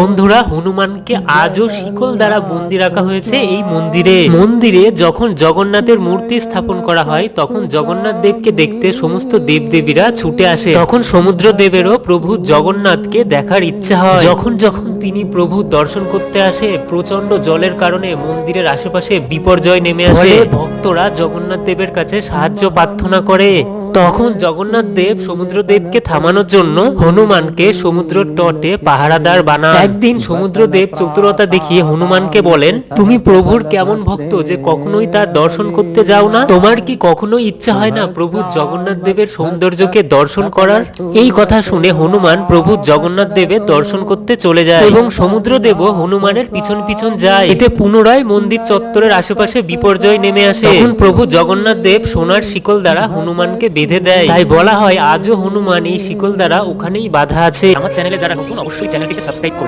বন্ধুরা, হনুমানকে আজও শিকল দ্বারা বন্দী রাখা হয়েছে এই মন্দিরে যখন জগন্নাথের মূর্তি স্থাপন করা হয় তখন জগন্নাথ দেবকে দেখতে সমস্ত দেবদেবীরা ছুটে আসে। তখন সমুদ্র দেবেরও প্রভু জগন্নাথকে দেখার ইচ্ছা হয়। যখন তিনি প্রভু দর্শন করতে আসে, প্রচন্ড জলের কারণে মন্দিরের আশেপাশে বিপর্যয় নেমে আসে। ভক্তরা জগন্নাথ দেবের কাছে সাহায্য প্রার্থনা করে। তখন জগন্নাথ দেব সমুদ্র দেবকে থামানোর জন্য হনুমানকে সমুদ্র তটে পাহারাদার বানান। একদিন সমুদ্র দেব চতুরতা দেখিয়ে হনুমানকে বলেন, তুমি প্রভুর কেমন ভক্ত যে কখনোই তার দর্শন করতে যাও না? তোমার কি কখনো ইচ্ছা হয় না প্রভু জগন্নাথ দেবের সৌন্দর্যকে দর্শন করার? এই কথা শুনে হনুমান প্রভু জগন্নাথ দেবের দর্শন করতে চলে যায় এবং সমুদ্র দেবও হনুমানের পিছন পিছন যায়। এতে পুনরায় মন্দির চত্বরের আশেপাশে বিপর্যয় নেমে আসে। তখন প্রভু জগন্নাথ দেব সোনার শিকল দ্বারা হনুমানকে বেঁধে দেয়। তাই বলা হয় আজও হনুমান এই শিকল দ্বারা ওখানেই বাঁধা আছে। আমার চ্যানেলে যারা নতুন অবশ্যই চ্যানেলটিকে সাবস্ক্রাইব করুন।